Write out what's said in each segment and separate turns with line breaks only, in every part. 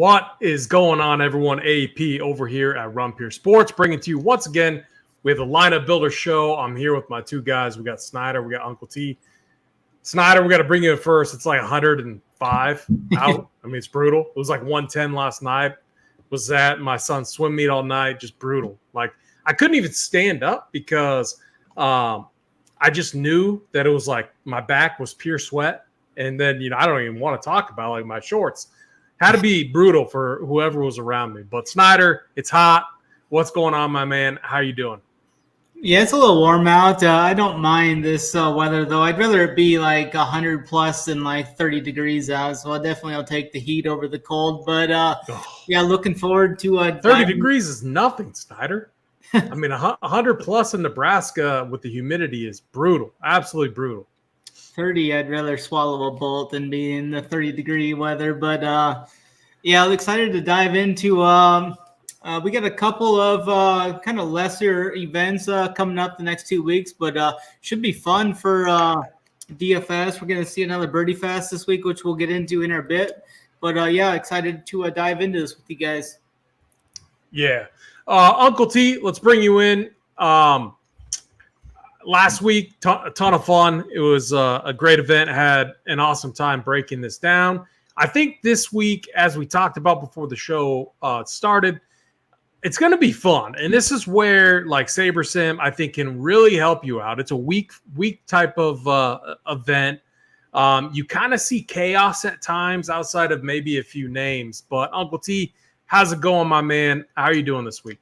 What is going on, everyone? AP over here at Run Pure Sports, bringing to you once again. We have the Lineup Builder Show. I'm here with my two guys. We got Snyder, we got Uncle T. Snyder, we got to bring you in first. It's like 105 out. I mean, it's brutal. It was like 110 last night. Was that my son's swim meet all night? Just brutal. Like, I couldn't even stand up because I just knew that it was like my back was pure sweat. And then, I don't even want to talk about like my shorts. Had to be brutal for whoever was around me. But Snyder, it's hot. What's going on, my man? How you doing?
Yeah, it's a little warm out. I don't mind this weather, though. I'd rather it be like 100 plus than like 30 degrees out. So I'll take the heat over the cold. But yeah, looking forward to
30 degrees is nothing, Snyder. I mean, 100 plus in Nebraska with the humidity is brutal. Absolutely brutal.
30, I'd rather swallow a bullet than be in the 30-degree weather. But yeah, I'm excited to dive into. We got a couple of kind of lesser events coming up the next 2 weeks, but should be fun for DFS. We're going to see another Birdie Fest this week, which we'll get into in a bit. But yeah, excited to dive into this with you guys.
Yeah. Uncle T, let's bring you in. Last week, a ton of fun. It was a great event. Had an awesome time breaking this down. I think this week, as we talked about before the show started, it's going to be fun. And this is where, like, SaberSim, I think, can really help you out. It's a week type of event. You kind of see chaos at times outside of maybe a few names. But, Uncle T, how's it going, my man? How are you doing this week?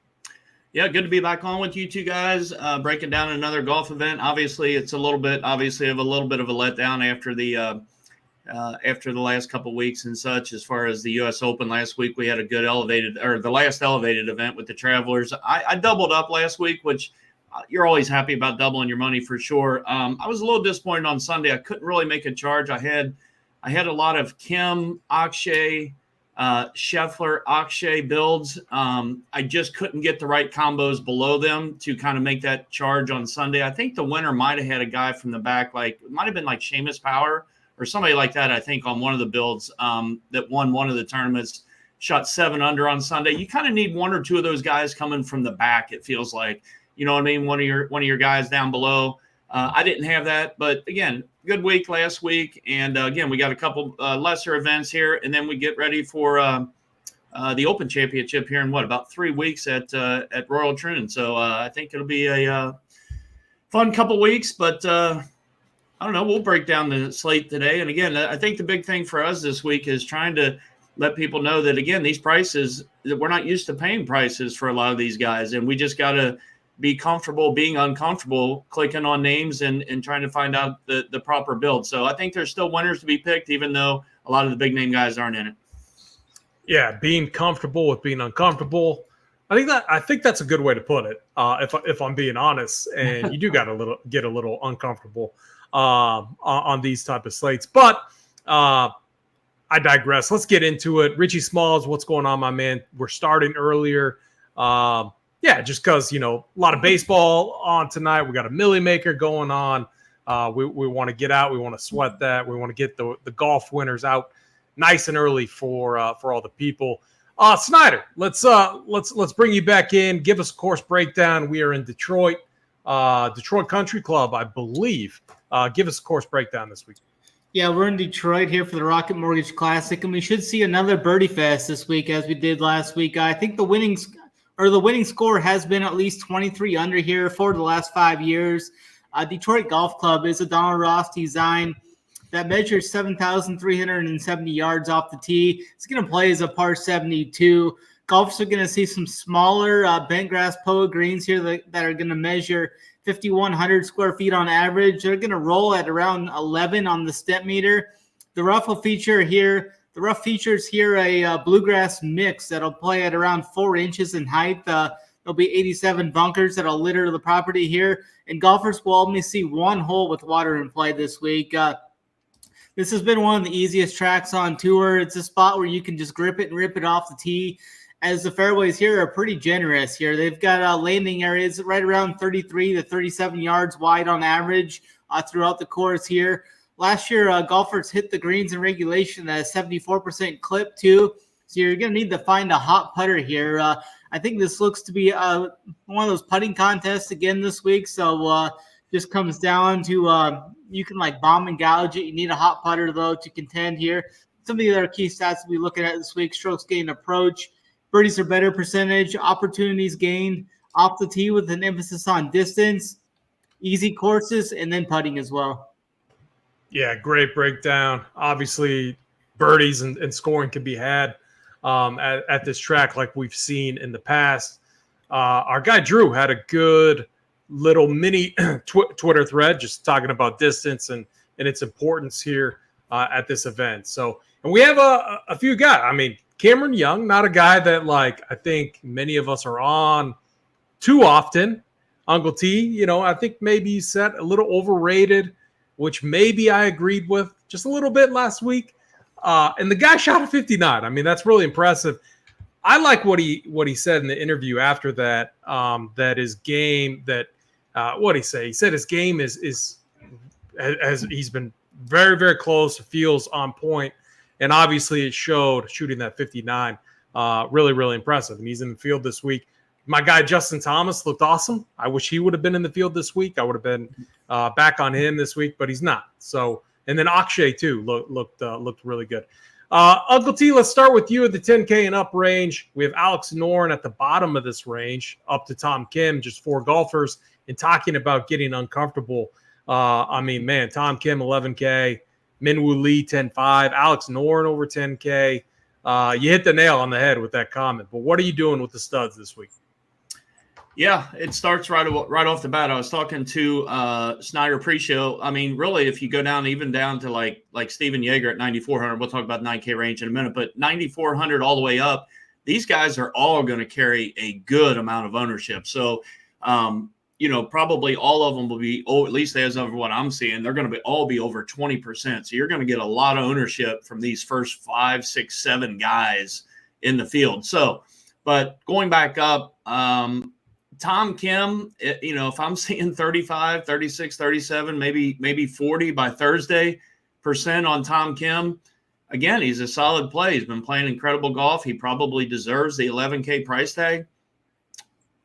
Yeah, good to be back on with you two guys, breaking down another golf event. Obviously, it's a little bit of a letdown after the last couple of weeks and such. As far as the U.S. Open last week, we had a good the last elevated event with the Travelers. I doubled up last week, which you're always happy about doubling your money for sure. I was a little disappointed on Sunday. I couldn't really make a charge. I had a lot of Kim, Akshay, Scheffler, Akshay builds. I just couldn't get the right combos below them to kind of make that charge on Sunday. I think the winner might have had a guy from the back, like it might have been like Seamus Power or somebody like that. I think on one of the builds that won one of the tournaments, shot 7 under on Sunday. You kind of need one or two of those guys coming from the back. It feels like, you know what I mean? One of your guys down below. I didn't have that, but again, good week last week. And again, we got a couple lesser events here, and then we get ready for the Open Championship here in about 3 weeks at Royal Troon. So I think it'll be a fun couple weeks, but I don't know. We'll break down the slate today. And again, I think the big thing for us this week is trying to let people know that, again, these prices, that we're not used to paying prices for a lot of these guys, and we just got to be comfortable being uncomfortable, clicking on names and trying to find out the proper build. So I think there's still winners to be picked, even though a lot of the big name guys aren't in it.
Yeah, being comfortable with being uncomfortable. I think that's a good way to put it. If I'm being honest, and you do got get a little uncomfortable on these type of slates, but I digress. Let's get into it. Richie Smalls, what's going on, my man? We're starting earlier. Yeah, just because, a lot of baseball on tonight. We got a Millie Maker going on. We want to get out. We want to sweat that. We want to get the golf winners out nice and early for all the people. Snyder, let's bring you back in. Give us a course breakdown. We are in Detroit Country Club, I believe. Give us a course breakdown this week.
Yeah, we're in Detroit here for the Rocket Mortgage Classic, and we should see another Birdie Fest this week as we did last week. I think the winning score has been at least 23 under here for the last 5 years. Detroit Golf Club is a Donald Ross design that measures 7,370 yards off the tee. It's going to play as a par 72. Golfers are going to see some smaller bent grass POA greens here that are going to measure 5,100 square feet on average. They're going to roll at around 11 on the step meter. The rough features here a bluegrass mix that'll play at around 4 inches in height. There'll be 87 bunkers that'll litter the property here, and golfers will only see one hole with water in play this week. This has been one of the easiest tracks on tour. It's a spot where you can just grip it and rip it off the tee, as the fairways here are pretty generous here. They've got landing areas right around 33 to 37 yards wide on average throughout the course here. Last year, golfers hit the greens in regulation at a 74% clip too. So you're going to need to find a hot putter here. I think this looks to be one of those putting contests again this week. So just comes down to you can like bomb and gouge it. You need a hot putter, though, to contend here. Some of the other key stats we'll be looking at this week: strokes gained approach, birdies are better percentage, opportunities gained off the tee with an emphasis on distance, easy courses, and then putting as well.
Yeah, great breakdown. Obviously, birdies and scoring can be had at this track like we've seen in the past. Our guy Drew had a good little mini Twitter thread just talking about distance and its importance here at this event. So, and we have a few guys. I mean, Cameron Young, not a guy that like I think many of us are on too often. Uncle T, I think maybe he's set a little overrated, which maybe I agreed with just a little bit last week. And the guy shot a 59. I mean, that's really impressive. I like what he said in the interview after that. That his game what did he say? He said his game is he's been very, very close, feels on point, and obviously it showed shooting that 59. Really, really impressive. And he's in the field this week. My guy Justin Thomas looked awesome. I wish he would have been in the field this week. I would have been back on him this week, but he's not. So, and then Akshay too looked really good. Uncle T, let's start with you at the 10K and up range. We have Alex Noren at the bottom of this range, up to Tom Kim, just 4 golfers, and talking about getting uncomfortable. I mean, man, Tom Kim 11K, Minwoo Lee 10.5, Alex Noren over 10K. You hit the nail on the head with that comment. But what are you doing with the studs this week?
Yeah, it starts right off the bat. I was talking to Snyder pre-show. I mean, really, if you go down to like Steven Yeager at 9,400, we'll talk about 9K range in a minute, but 9,400 all the way up, these guys are all going to carry a good amount of ownership. So, probably all of them will be, at least as of what I'm seeing, they're going to all be over 20%. So you're going to get a lot of ownership from these first 5, 6, 7 guys in the field. So, but going back up, Tom Kim, if I'm seeing 35, 36, 37, maybe 40 by Thursday % on Tom Kim, again, he's a solid play. He's been playing incredible golf. He probably deserves the 11K price tag.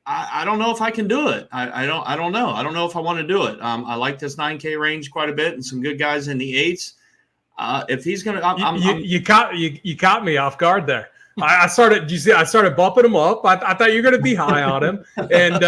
I don't know if I can do it. I don't know. I don't know if I want to do it. I like this 9K range quite a bit and some good guys in the 8s. If he's going to,
you caught me off guard there. I started bumping him up. I thought you were going to be high on him, and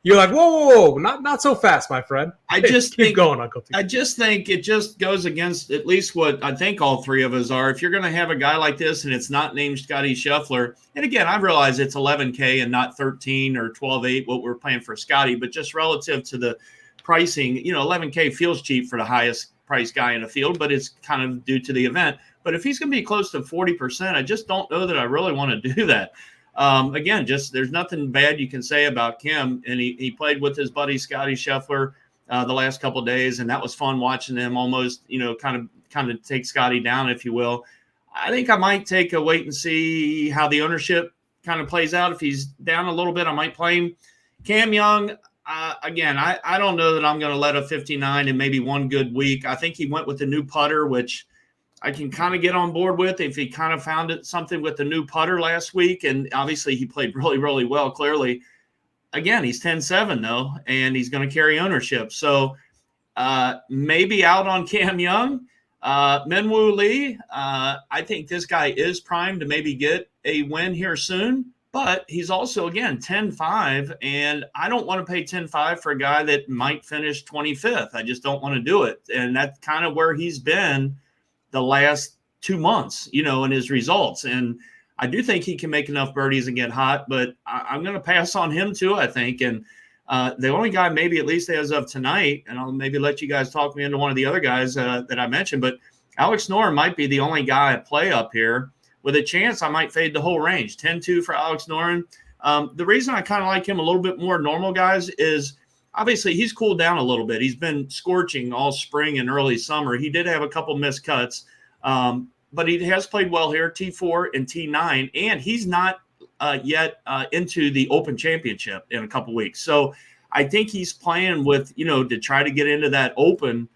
you're like, whoa, not so fast, my friend.
Keep
going, Uncle T.
I just think it just goes against at least what I think all 3 of us are. If you're going to have a guy like this and it's not named Scotty Scheffler, and again, I realize it's 11K and not 13 or 12.8 what we're playing for Scotty, but just relative to the pricing, 11K feels cheap for the highest price guy in the field, but it's kind of due to the event. But if he's going to be close to 40%, I just don't know that I really want to do that. Again, there's nothing bad you can say about Kim. And he played with his buddy Scotty Scheffler the last couple of days, and that was fun watching him almost, kind of take Scotty down, if you will. I think I might take a wait and see how the ownership kind of plays out. If he's down a little bit, I might play him. Cam Young, again, I don't know that I'm going to let a 59 in maybe one good week. I think he went with the new putter, which I can kind of get on board with if he kind of found something with the new putter last week. And obviously he played really, really well, clearly. Again, he's 10-7 though, and he's going to carry ownership. So maybe out on Cam Young. Minwoo Lee, I think this guy is primed to maybe get a win here soon, but he's also, again, 10-5, and I don't want to pay 10-5 for a guy that might finish 25th. I just don't want to do it. And that's kind of where he's been the last 2 months, in his results. And I do think he can make enough birdies and get hot, but I'm going to pass on him too, I think. And the only guy maybe at least as of tonight, and I'll maybe let you guys talk me into one of the other guys that I mentioned, but Alex Noren might be the only guy I play up here with a chance I might fade the whole range. 10-2 for Alex Noren. The reason I kind of like him a little bit more normal guys is obviously he's cooled down a little bit. He's been scorching all spring and early summer. He did have a couple missed cuts, but he has played well here, T4 and T9, and he's not yet into the Open Championship in a couple weeks. So I think he's playing with, to try to get into that Open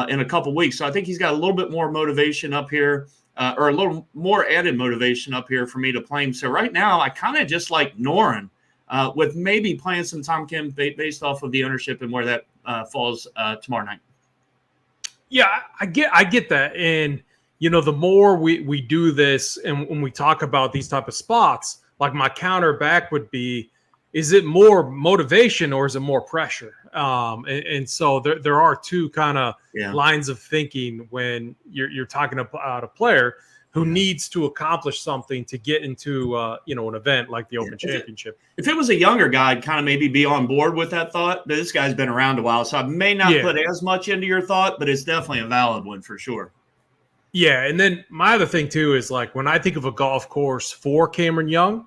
in a couple weeks. So I think he's got a little bit more motivation up here. or a little more added motivation up here for me to play him. So right now, I kind of just like Noren with maybe playing some Tom Kim based off of the ownership and where that falls tomorrow night.
Yeah, I get that. And, the more we do this and when we talk about these type of spots, like my counter back would be, is it more motivation or is it more pressure? And so there are two kind of lines of thinking when you're talking about a player who needs to accomplish something to get into an event like the Open Championship.
If it was a younger guy, I'd kind of maybe be on board with that thought. But this guy's been around a while, so I may not put as much into your thought, but it's definitely a valid one for sure.
Yeah, and then my other thing too is like when I think of a golf course for Cameron Young,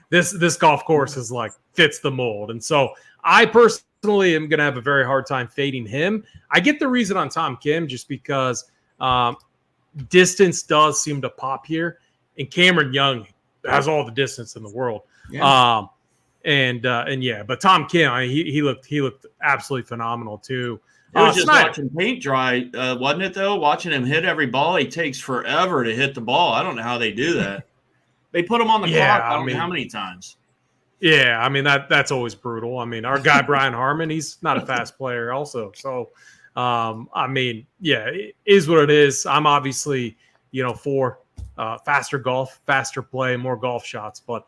this golf course is like fits the mold. And so I personally am going to have a very hard time fading him. I get the reason on Tom Kim just because distance does seem to pop here, and Cameron Young has all the distance in the world. Yeah. But Tom Kim, he looked absolutely phenomenal too.
It was just watching paint dry, wasn't it, though? Watching him hit every ball. He takes forever to hit the ball. I don't know how they do that. They put him on the clock I don't know how many times.
Yeah, I mean, that's always brutal. I mean, our guy Brian Harmon, he's not a fast player also. So, it is what it is. I'm obviously, for faster golf, faster play, more golf shots. But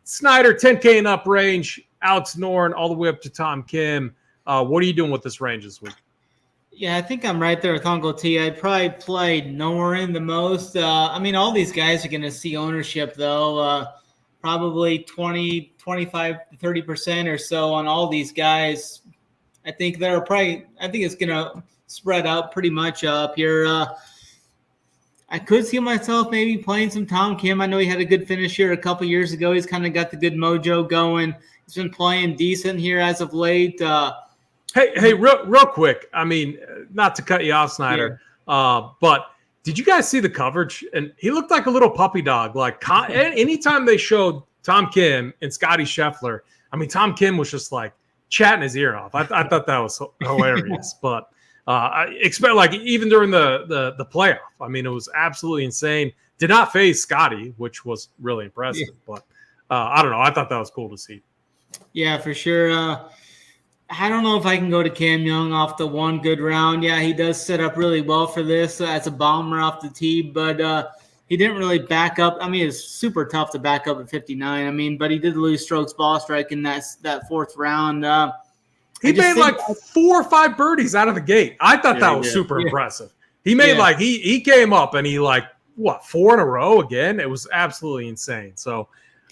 Snyder, 10K and up range, Alex Noren, all the way up to Tom Kim. What are you doing with this range this week?
Yeah, I think I'm right there with Uncle T. I'd probably play Noren the most. All these guys are going to see ownership, though. Probably 20, 25, 30% or so on all these guys. I think it's going to spread out pretty much up here. I could see myself maybe playing some Tom Kim. I know he had a good finish here a couple years ago. He's kind of got the good mojo going. He's been playing decent here as of late.
Hey, real quick. I mean, not to cut you off, Snyder, but did you guys see the coverage? And he looked like a little puppy dog. Like anytime they showed Tom Kim and Scotty Scheffler, I mean, Tom Kim was just like chatting his ear off. I thought that was hilarious. But I expect like even during the playoff, I mean, it was absolutely insane. Did not phase Scotty, which was really impressive. But I don't know. I thought that was cool to see.
Yeah, for sure. I don't know if I can go to Cam Young off the one good round. Yeah, he does set up really well for this as a bomber off the tee, but he didn't really back up. I mean, it's super tough to back up at 59. I mean, but he did lose strokes ball strike in that fourth round.
He made like 4 or 5 birdies out of the gate. I thought that was super impressive. He made he came up and he 4 in a row again. It was absolutely insane. So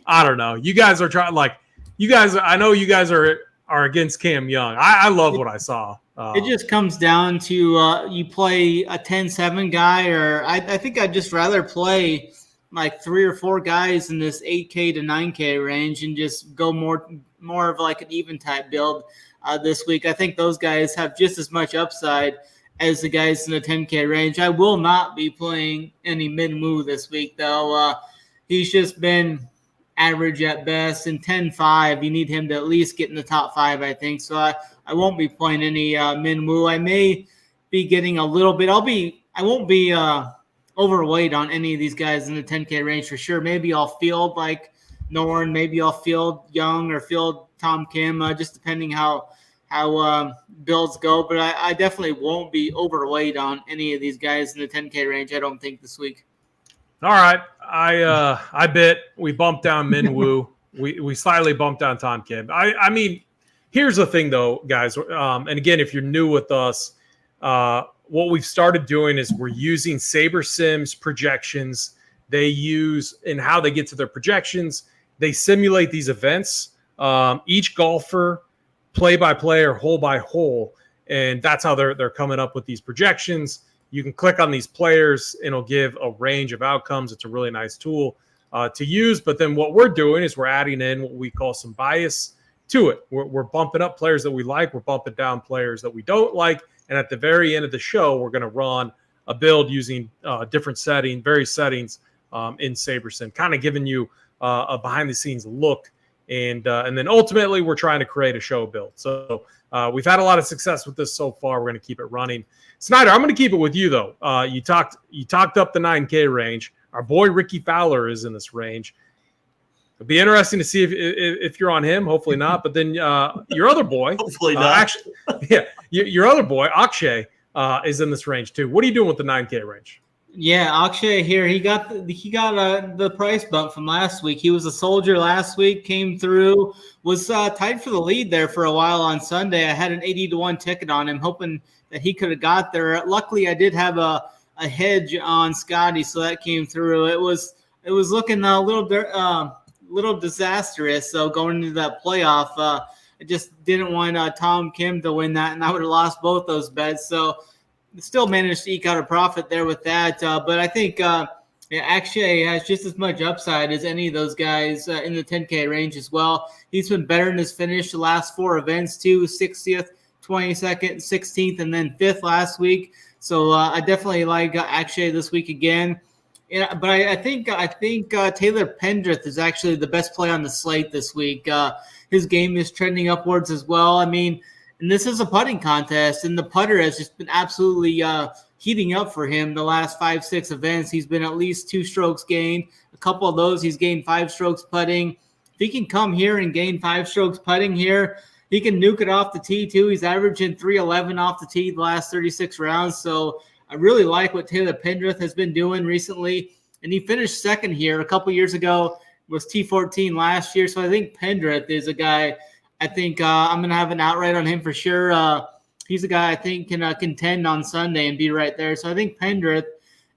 I don't know. You guys are trying I know you guys are against Cam Young. I love what I saw.
It just comes down to you play a 10-7 guy, or I think I'd just rather play like 3 or 4 guys in this 8K to 9K range and just go more of like an even type build this week. I think those guys have just as much upside as the guys in the 10K range. I will not be playing any Min-Woo this week, though. He's just been average at best, and 10-5, you need him to at least get in the top 5, I think. So I won't be playing any Min-Woo. I may be getting a little bit. I won't be overweight on any of these guys in the 10K range for sure. Maybe I'll field like Noren. Maybe I'll field Young or field Tom Kim, just depending how builds go. But I definitely won't be overweight on any of these guys in the 10K range, I don't think, this week.
All right. I bet we bumped down Min-Woo. we slightly bumped down Tom Kim. I mean, here's the thing though, guys. And again, if you're new with us, what we've started doing is we're using SaberSim's projections. They use and how they get to their projections. They simulate these events. Each golfer, play by play or hole by hole, and that's how they're coming up with these projections. You can click on these players and it'll give a range of outcomes. It's a really nice tool to use. But then what we're doing is we're adding in what we call some bias to it. We're bumping up players that we like. We're bumping down players that we don't like. And at the very end of the show, we're going to run a build using various settings in SaberSim, kind of giving you a behind-the-scenes look And then ultimately, we're trying to create a show build. So we've had a lot of success with this so far. We're going to keep it running. Snyder, I'm going to keep it with you, though. You talked up the 9K range. Our boy Ricky Fowler is in this range. It'll be interesting to see if you're on him. Hopefully not. But then your other boy,
Hopefully not.
Your other boy Akshay is in this range too. What are you doing with the 9K range?
Yeah, Akshay here. He got the price bump from last week. He was a soldier last week, came through, was tied for the lead there for a while on Sunday. I had an 80-1 ticket on him, hoping that he could have got there. Luckily, I did have a hedge on Scotty, so that came through. It was looking a little disastrous. So going into that playoff, I just didn't want Tom Kim to win that, and I would have lost both those bets. So still managed to eke out a profit there with that. But I think Akshay has just as much upside as any of those guys in the 10K range as well. He's been better in his finish the last 4 events too, 60th, 22nd, 16th, and then 5th last week. So I definitely like Akshay this week again. Yeah, but I think Taylor Pendrith is actually the best play on the slate this week. His game is trending upwards as well. I mean, and this is a putting contest, and the putter has just been absolutely heating up for him the last 5-6 events. He's been at least 2 strokes gained. A couple of those, he's gained 5 strokes putting. If he can come here and gain 5 strokes putting here, he can nuke it off the tee too. He's averaging 311 off the tee the last 36 rounds. So I really like what Taylor Pendrith has been doing recently. And he finished second here a couple years ago, was T14 last year. So I think Pendrith is a guy I think I'm going to have an outright on him for sure. He's a guy I think can contend on Sunday and be right there. So I think Pendrith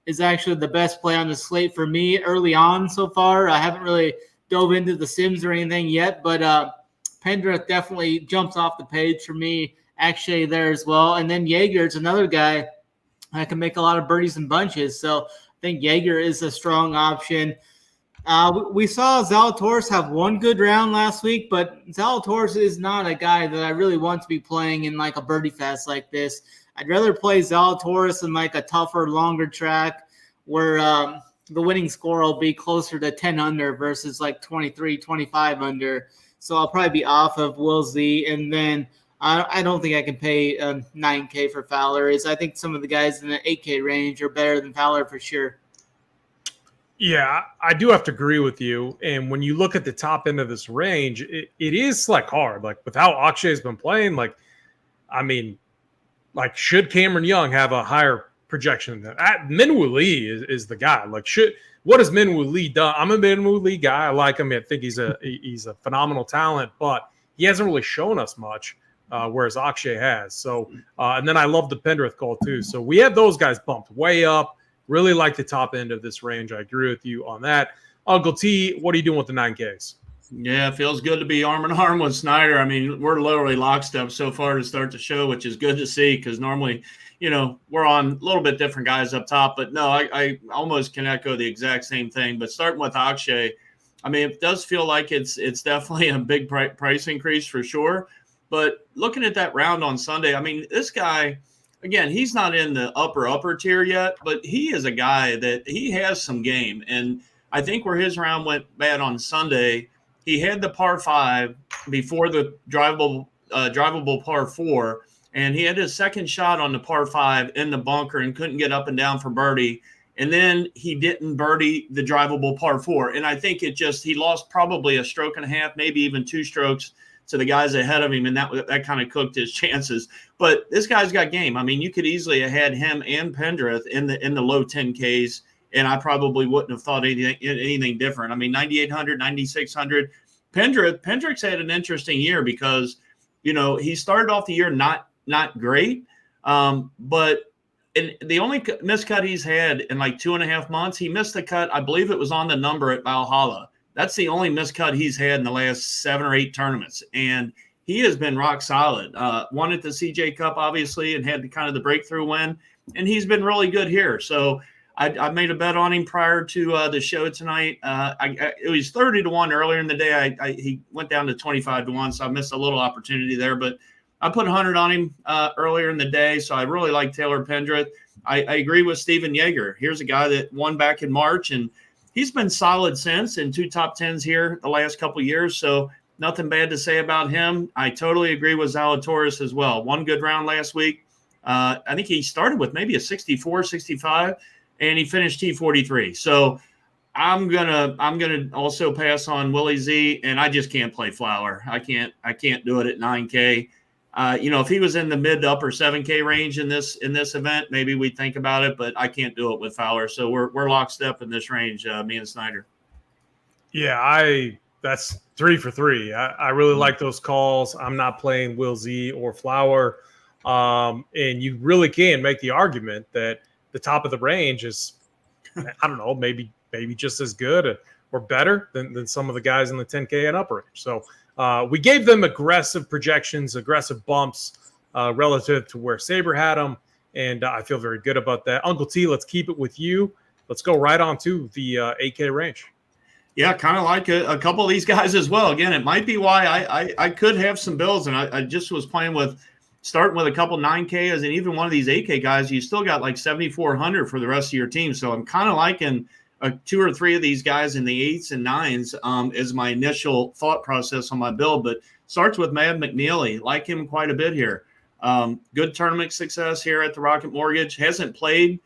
is actually the best play on the slate for me early on so far. I haven't really dove into the Sims or anything yet, but Pendrith definitely jumps off the page for me, actually there as well. And then Jaeger's another guy that can make a lot of birdies and bunches. So I think Jaeger is a strong option. We saw Zalatoris have one good round last week, but Zalatoris is not a guy that I really want to be playing in like a birdie fest like this. I'd rather play Zalatoris in like a tougher, longer track where the winning score will be closer to 10 under versus like 23, 25 under. So I'll probably be off of Will Z. And then I don't think I can pay 9K for Fowler. I think some of the guys in the 8K range are better than Fowler for sure.
Yeah, I do have to agree with you. And when you look at the top end of this range, it is like hard. Like with how Akshay's been playing, like, I mean, like should Cameron Young have a higher projection than that? Minwoo Lee is the guy. Like, what has Minwoo Lee done? I'm a Minwoo Lee guy. I like him. I think he's a phenomenal talent, but he hasn't really shown us much, whereas Akshay has. So, and then I love the Pendrith call too. So we have those guys bumped way up. Really like the top end of this range. I agree with you on that. Uncle T, what are you doing with the 9Ks?
Yeah, it feels good to be arm in arm with Snyder. I mean, we're literally lockstep so far to start the show, which is good to see because normally, we're on a little bit different guys up top. But no, I almost can echo the exact same thing. But starting with Akshay, I mean, it does feel like it's definitely a big price increase for sure. But looking at that round on Sunday, I mean, this guy – again, he's not in the upper tier yet, but he is a guy that he has some game. And I think where his round went bad on Sunday, he had the par 5 before the drivable par 4, and he had his second shot on the par 5 in the bunker and couldn't get up and down for birdie. And then he didn't birdie the drivable par 4. And I think he lost probably a stroke and a half, maybe even 2 strokes to the guys ahead of him, and that kind of cooked his chances. But this guy's got game. I mean, you could easily have had him and Pendrith in the low 10Ks, and I probably wouldn't have thought anything different. I mean, 9,800, 9,600. Pendrick's had an interesting year because, he started off the year not great, but the only miscut he's had in like 2.5 months, he missed the cut. I believe it was on the number at Valhalla. That's the only miscut he's had in the last 7 or 8 tournaments. And he has been rock solid. Won at the CJ Cup, obviously, and had kind of the breakthrough win. And he's been really good here. So I made a bet on him prior to the show tonight. It was 30-1 earlier in the day. He went down to 25-1, so I missed a little opportunity there. But I put 100 on him earlier in the day, so I really like Taylor Pendrith. I agree with Steven Jaeger. Here's a guy that won back in March, and he's been solid since in 2 top 10s here the last couple of years. So nothing bad to say about him. I totally agree with Zalatoris as well. One good round last week. I think he started with maybe a 64, 65, and he finished T43. So I'm gonna also pass on Willie Z, and I just can't play Flower. I can't do it at 9K. If he was in the mid to upper 7K range in this event, maybe we'd think about it, but I can't do it with Fowler. So we're lockstep in this range, me and Snyder.
Yeah, that's 3 for 3. I really like those calls. I'm not playing Will Z or Flower. And you really can make the argument that the top of the range is, I don't know, maybe just as good or better than some of the guys in the 10K and upper range. So we gave them aggressive projections, aggressive bumps relative to where Saber had them, and I feel very good about that. Uncle T, let's keep it with you. Let's go right on to the 8K range.
Yeah, kind of like a couple of these guys as well. Again, it might be why I could have some builds, and I just was playing with starting with a couple 9Ks, and even one of these 8K guys, you still got like 7,400 for the rest of your team. So I'm kind of liking 2 or 3 of these guys in the 8s and 9s is my initial thought process on my build. But starts with Matt McNeely. Like him quite a bit here. Good tournament success here at the Rocket Mortgage. Hasn't played.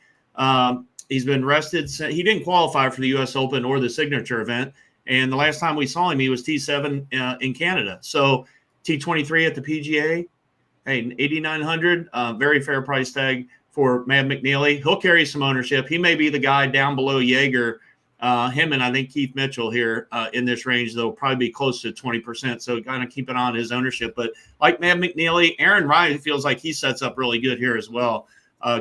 He's been rested. He didn't qualify for the U.S. Open or the signature event. And the last time we saw him, he was T7 in Canada. So T23 at the PGA. Hey, 8,900, very fair price tag for Matt McNeely. He'll carry some ownership. He may be the guy down below Jaeger, him and I think Keith Mitchell here in this range, though, probably be close to 20%. So kind of keep it on his ownership. But like Matt McNeely, Aaron Ryan feels like he sets up really good here as well.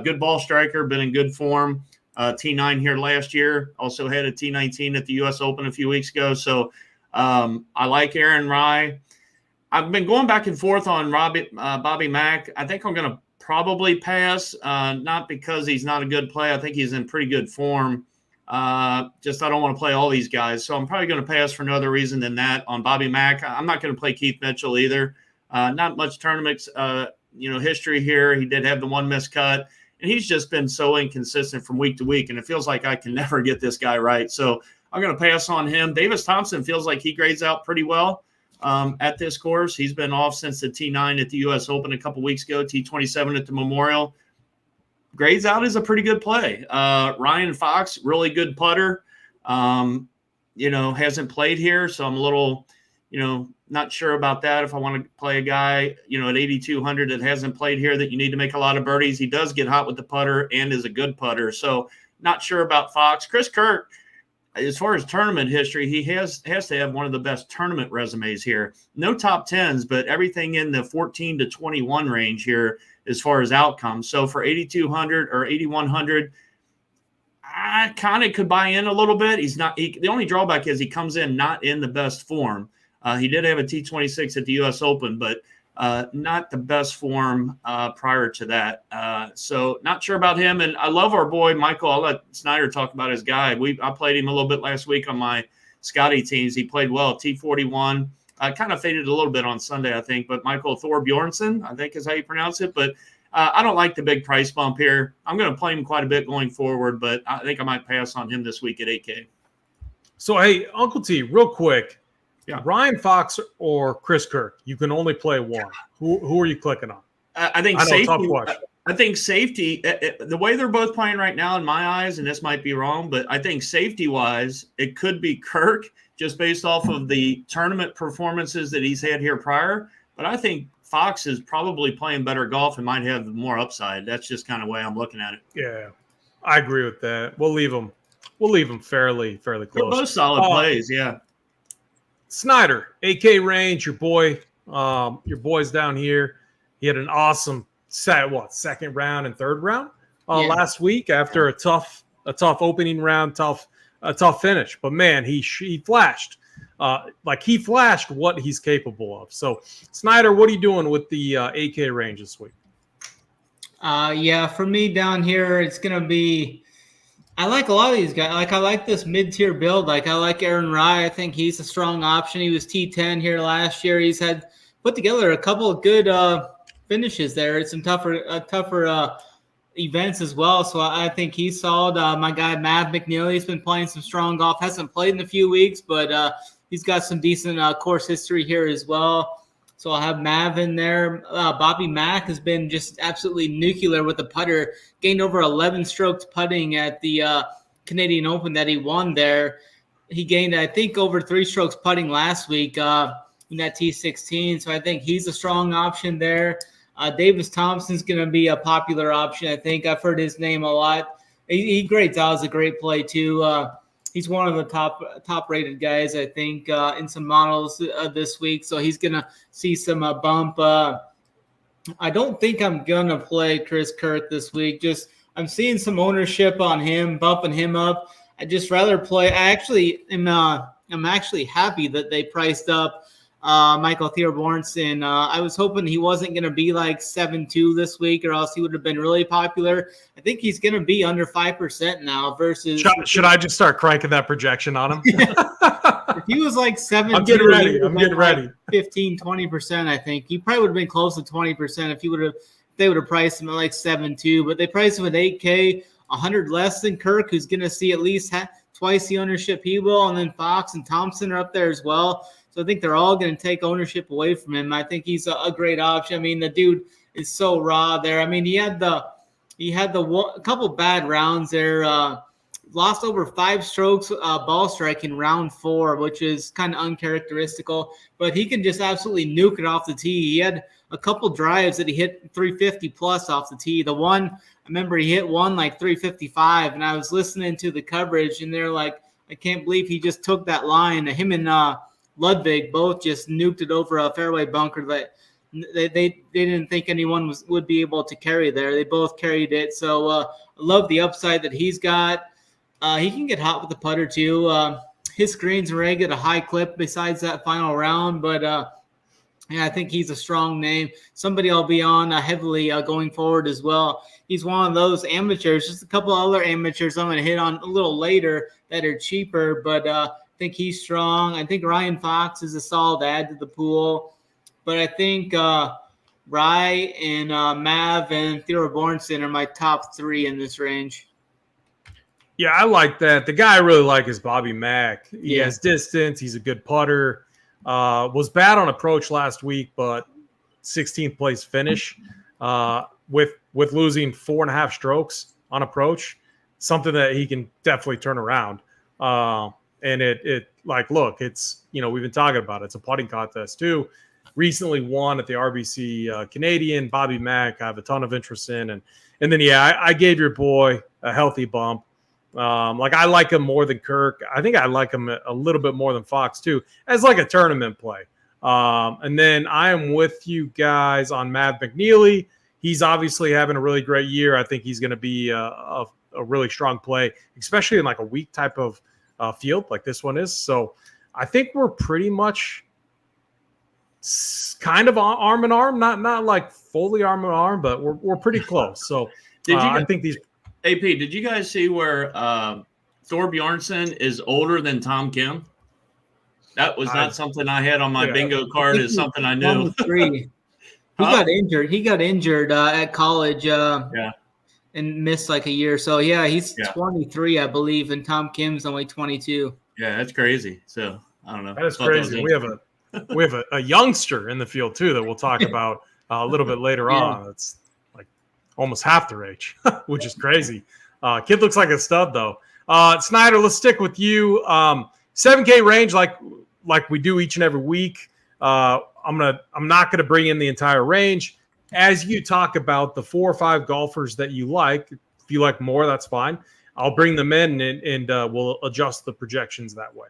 Good ball striker, been in good form. T9 here last year, also had a T19 at the U.S. Open a few weeks ago. So I like Aaron Rye. I've been going back and forth on Bobby Mack. I think I'm going to probably pass, not because he's not a good play. I think he's in pretty good form. Just I don't want to play all these guys. So I'm probably going to pass for no other reason than that on Bobby Mack. I'm not going to play Keith Mitchell either. Not much tournaments, history here. He did have the one missed cut. And he's just been so inconsistent from week to week, and it feels like I can never get this guy right. So I'm going to pass on him. Davis Thompson feels like he grades out pretty well at this course. He's been off since the T9 at the U.S. Open a couple weeks ago, T27 at the Memorial. Grades out is a pretty good play. Ryan Fox, really good putter. Hasn't played here, so I'm a little, not sure about that. If I want to play a guy, at 8,200 that hasn't played here that you need to make a lot of birdies, he does get hot with the putter and is a good putter. So not sure about Fox. Chris Kirk, as far as tournament history, he has to have one of the best tournament resumes here. No top 10s, but everything in the 14 to 21 range here as far as outcomes. So for 8,200 or 8,100, I kind of could buy in a little bit. The only drawback is he comes in not in the best form. He did have a T26 at the U.S. Open, but not the best form prior to that. So not sure about him. And I love our boy, Michael. I'll let Snyder talk about his guy. I played him a little bit last week on my Scotty teams. He played well, T41. I kind of faded a little bit on Sunday, I think. But Michael Thorbjornsen, I think is how you pronounce it. But I don't like the big price bump here. I'm going to play him quite a bit going forward, but I think I might pass on him this week at 8K.
So, hey, Uncle T, real quick.
Yeah.
Ryan Fox or Chris Kirk, you can only play one. Who are you clicking on?
I think safety, the way they're both playing right now in my eyes, and this might be wrong, but I think safety-wise, it could be Kirk just based off of the tournament performances that he's had here prior. But I think Fox is probably playing better golf and might have more upside. That's just kind of the way I'm looking at it.
Yeah, I agree with that. We'll leave them fairly close.
They're both solid plays, yeah.
Snyder, 8K range, your boy's down here. He had an awesome second round and third round last week after a tough opening round, a tough finish. But man, he flashed. He flashed what he's capable of. So, Snyder, what are you doing with the 8K range this week?
For me down here, it's going to be – I like a lot of these guys. I like this mid-tier build. I like Aaron Rye. I think he's a strong option. He was T10 here last year. He's had put together a couple of good finishes there. It's some tougher events as well. So I think he's solid. My guy, Matt McNeely, has been playing some strong golf. Hasn't played in a few weeks, but he's got some decent course history here as well. So I'll have Mav in there. Bobby Mack has been just absolutely nuclear with the putter. Gained over 11 strokes putting at the Canadian Open that he won there. He gained, I think, over 3 strokes putting last week in that T16. So I think he's a strong option there. Davis Thompson's going to be a popular option, I think. I've heard his name a lot. He grades out as a great play, too. He's one of the top-rated guys, I think, in some models this week. So he's going to see some bump. I don't think I'm going to play Chris Kirk this week. Just I'm seeing some ownership on him, bumping him up. I just rather play. I'm actually happy that they priced up Michael Theorbjornsson. I was hoping he wasn't going to be like 7-2 this week, or else he would have been really popular. I think he's going to be under 5% now versus.
Should I just start cranking that projection on him?
If he was like 7-2,
I'm getting ready.
Like 15, 20%, I think. He probably would have been close to 20% if they would have priced him at like 7-2, but they priced him at $8K, 100 less than Kirk, who's going to see at least twice the ownership he will, and then Fox and Thompson are up there as well. So I think they're all going to take ownership away from him. I think he's a great option. I mean, the dude is so raw there. I mean, he had a couple bad rounds there. Lost over 5 strokes ball strike in round 4, which is kind of uncharacteristical. But he can just absolutely nuke it off the tee. He had a couple drives that he hit 350 plus off the tee. The one, I remember he hit one like 355, and I was listening to the coverage, and they're like, I can't believe he just took that line. Him and Ludwig both just nuked it over a fairway bunker that they didn't think anyone would be able to carry there. They both carried it. So I love the upside that he's got. He can get hot with the putter too. His screens are at a high clip besides that final round, but I think he's a strong name. Somebody I'll be on heavily going forward as well. He's one of those amateurs, just a couple other amateurs I'm going to hit on a little later that are cheaper, but I think he's strong. I think Ryan Fox is a solid add to the pool, but I think Rye and Mav and Theorbjornsson are my top 3 in this range.
Yeah, I like that. The guy I really like is Bobby Mack. He has distance. He's a good putter. Was bad on approach last week, but 16th place finish with losing 4.5 strokes on approach, something that he can definitely turn around. And look, it's, we've been talking about it. It's a putting contest too. Recently won at the RBC Canadian. Bobby Mack, I have a ton of interest in. And then, I gave your boy a healthy bump. I like him more than Kirk. I think I like him a little bit more than Fox too, as like a tournament play. And then I am with you guys on Matt McNeely. He's obviously having a really great year. I think he's going to be a really strong play, especially in like a weak type of field like this one is. So I think we're pretty much kind of arm in arm, not like fully arm in arm, but we're pretty close. So I think these.
AP, did you guys see where Thorbjornsson is older than Tom Kim? That was not something I had on my bingo card. Is something I knew.
23. He got injured at college. And missed like a year. So he's 23, I believe, and Tom Kim's only 22.
Yeah, that's crazy. So I don't know.
That is crazy. We have a youngster in the field too that we'll talk about a little bit later on. It's like almost half their age, which is crazy. Kid looks like a stud though. Snyder, let's stick with you. 7K range, like we do each and every week. I'm not gonna bring in the entire range. As you talk about the 4 or 5 golfers that you like, if you like more, that's fine. I'll bring them in and we'll adjust the projections that way.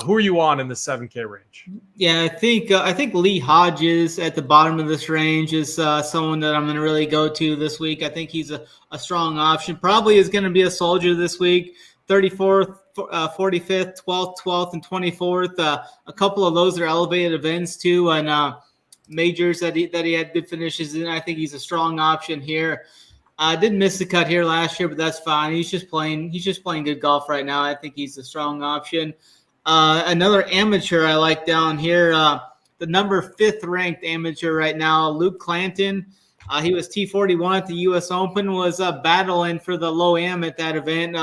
Who are you on in the 7K range?
Yeah, I think Lee Hodges at the bottom of this range is someone that I'm going to really go to this week. I think he's a strong option. Probably is going to be a soldier this week. 34th, 45th, 12th, and 24th. A couple of those are elevated events too, and majors that he had good finishes in. I think he's a strong option here. Didn't miss the cut here last year, but that's fine. He's just playing good golf right now. I think he's a strong option. Another amateur I like down here, the number 5th ranked amateur right now, Luke Clanton. He was T41 at the U.S. Open, was battling for the low am at that event.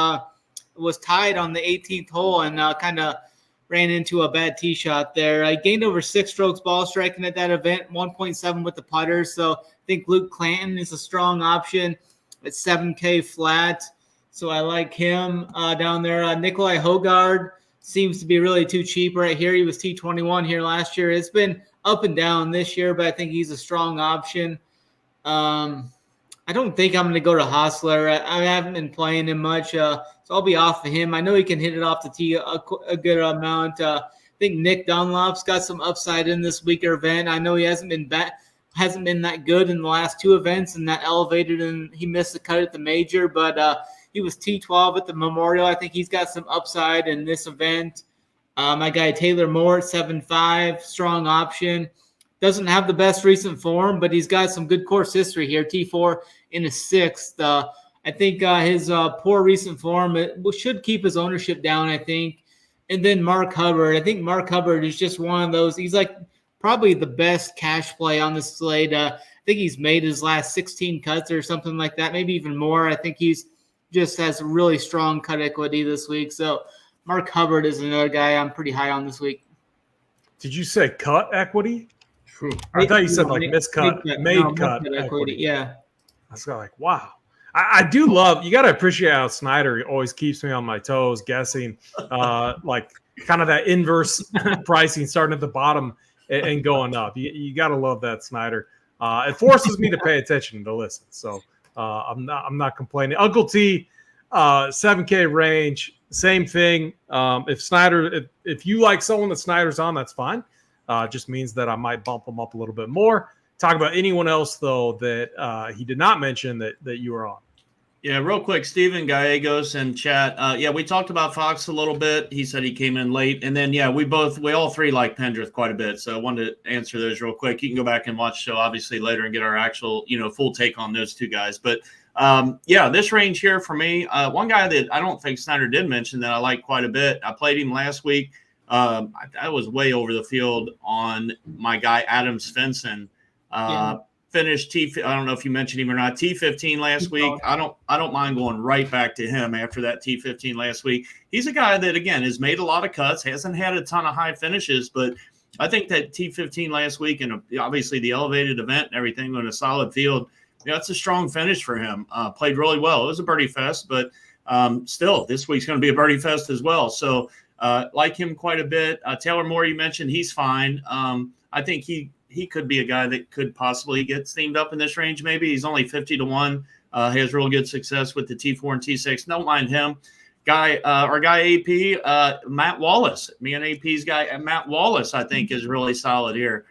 Was tied on the 18th hole and kind of ran into a bad tee shot there. I gained over 6 strokes ball striking at that event, 1.7 with the putter. So I think Luke Clanton is a strong option at 7K flat. So I like him down there. Nikolai Hogard seems to be really too cheap right here. He was T21 here last year. It's been up and down this year, but I think he's a strong option. I don't think I'm going to go to Hostler. I haven't been playing him much, so I'll be off of him. I know he can hit it off the tee a good amount. I think Nick Dunlop's got some upside in this weaker event. I know he hasn't been that good in the last 2 events, and that elevated, and he missed the cut at the major, but he was T12 at the Memorial. I think he's got some upside in this event. My guy Taylor Moore at 7.5, strong option. Doesn't have the best recent form, but he's got some good course history here. T4 in a 6th. I think his poor recent form should keep his ownership down, I think. And then Mark Hubbard. I think Mark Hubbard is just one of those. He's like probably the best cash play on the slate. I think he's made his last 16 cuts or something like that, maybe even more. I think he's just has really strong cut equity this week. So Mark Hubbard is another guy I'm pretty high on this week.
Did you say cut equity? I thought you said like miscut, cut equity.
Yeah.
I was like, wow. I do love, you got to appreciate how Snyder always keeps me on my toes guessing, like kind of that inverse pricing starting at the bottom and going up. You got to love that, Snyder. It forces me to pay attention to listen. So I'm not complaining. Uncle T, 7K range, same thing. If you like someone that Snyder's on, that's fine. Just means that I might bump them up a little bit more. Talk about anyone else, though, that he did not mention that you were on.
Yeah, real quick, Steven Gallegos in chat. We talked about Fox a little bit. He said he came in late. And then, we all three like Pendrith quite a bit. So I wanted to answer those real quick. You can go back and watch the show, obviously, later and get our actual, full take on those two guys. But, this range here for me, one guy that I don't think Snyder did mention that I like quite a bit. I played him last week. I was way over the field on my guy, Adam Svensson. Finished I don't know if you mentioned him or not, T15 last week. I don't mind going right back to him after that T15 last week. He's a guy that, again, has made a lot of cuts, hasn't had a ton of high finishes, but I think that T15 last week and obviously the elevated event and everything on a solid field, that's a strong finish for him. Played really well. It was a birdie fest, but still, this week's going to be a birdie fest as well. So like him quite a bit. Taylor Moore, you mentioned, he's fine. I think he could be a guy that could possibly get steamed up in this range. Maybe he's only 50-1. Has real good success with the T4 and T6. Don't mind him. Our guy AP, Matt Wallace. Me and AP's guy, Matt Wallace, I think is really solid here.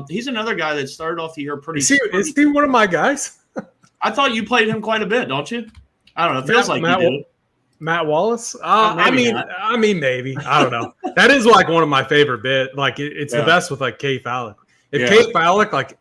He's another guy that started off the year pretty.
Is he one of my guys?
I thought you played him quite a bit, don't you? I don't know. It feels like you do.
Matt Wallace? I mean, maybe. I don't know. That is like one of my favorite bits. Like it's the best with like Kay Fallick. Kay Fallick, like,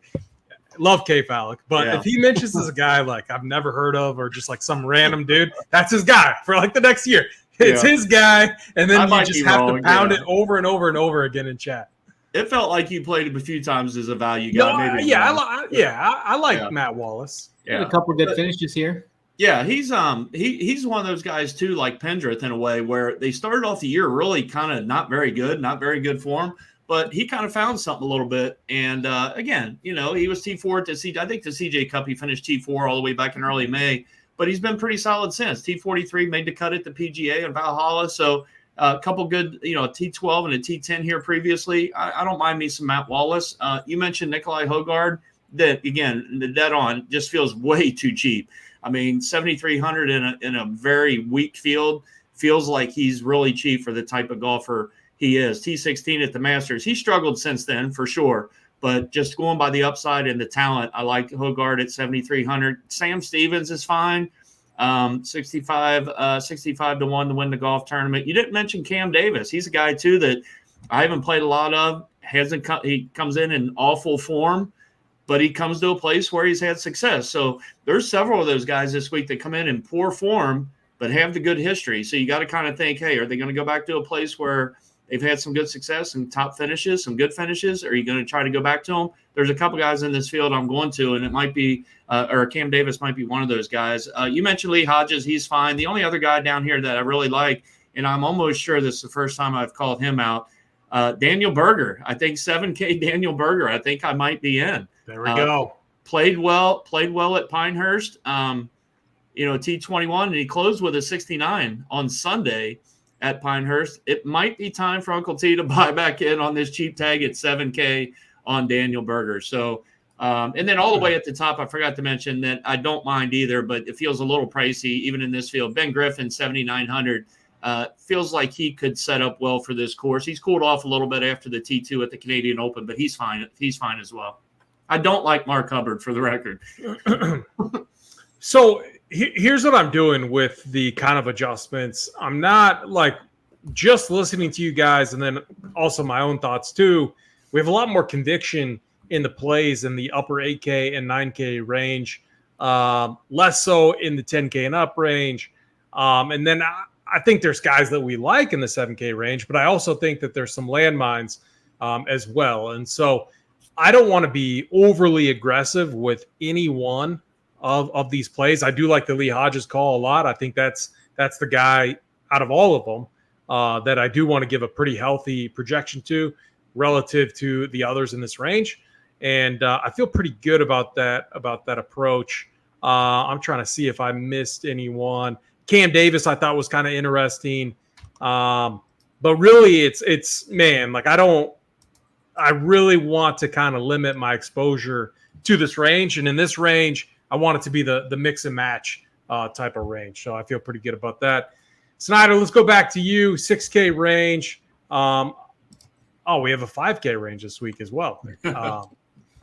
love Kay Fallick, but if he mentions as a guy like I've never heard of or just like some random dude, that's his guy for like the next year. It's his guy, and then you just have to pound it over and over and over again in chat.
It felt like you played him a few times as a value guy.
I like Matt Wallace.
Had a couple good finishes here.
Yeah, he's one of those guys too, like Pendrith in a way, where they started off the year really kind of not very good form. But he kind of found something a little bit. And, again, he was T4 at the CJ. I think the CJ Cup, he finished T4 all the way back in early May. But he's been pretty solid since. T43 made the cut at the PGA in Valhalla. So a couple good, T12 and a T10 here previously. I don't mind me some Matt Wallace. You mentioned Nikolai Hogard. That, again, the dead on just feels way too cheap. I mean, 7,300 in a very weak field feels like he's really cheap for the type of golfer he is. T16 at the Masters. He struggled since then for sure, but just going by the upside and the talent, I like Hogard at 7,300. Sam Stevens is fine. 65-1 to win the golf tournament. You didn't mention Cam Davis. He's a guy too that I haven't played a lot of. He comes in awful form, but he comes to a place where he's had success. So there's several of those guys this week that come in poor form, but have the good history. So you got to kind of think, hey, are they going to go back to a place where they've had some good success and top finishes, some good finishes? Are you going to try to go back to them? There's a couple guys in this field I'm going to, and it might be or Cam Davis might be one of those guys. You mentioned Lee Hodges. He's fine. The only other guy down here that I really like, and I'm almost sure this is the first time I've called him out. Daniel Berger, I think 7K Daniel Berger. I think I might be in.
There we go.
Played well at Pinehurst. T21, and he closed with a 69 on Sunday at Pinehurst. It might be time for Uncle T to buy back in on this cheap tag at 7K on Daniel Berger. So, and then all the way at the top, I forgot to mention that I don't mind either, but it feels a little pricey even in this field. Ben Griffin, 7,900. Feels like he could set up well for this course. He's cooled off a little bit after the T2 at the Canadian Open, but he's fine. He's fine as well. I don't like Mark Hubbard, for the record.
So here's what I'm doing with the kind of adjustments. I'm not like just listening to you guys and then also my own thoughts too. We have a lot more conviction in the plays in the upper 8K and 9K range, less so in the 10K and up range. And then I think there's guys that we like in the 7K range, but I also think that there's some landmines as well. And so I don't want to be overly aggressive with any one of these plays. I do like the Lee Hodges call a lot. I think that's the guy out of all of them that I do want to give a pretty healthy projection to relative to the others in this range. And I feel pretty good about that approach. I'm trying to see if I missed anyone. Cam Davis I thought was kind of interesting. But really it's man, like I really want to kind of limit my exposure to this range. And in this range, I want it to be the mix and match type of range. So I feel pretty good about that. Snyder, let's go back to you. 6K range. We have a 5K range this week as well.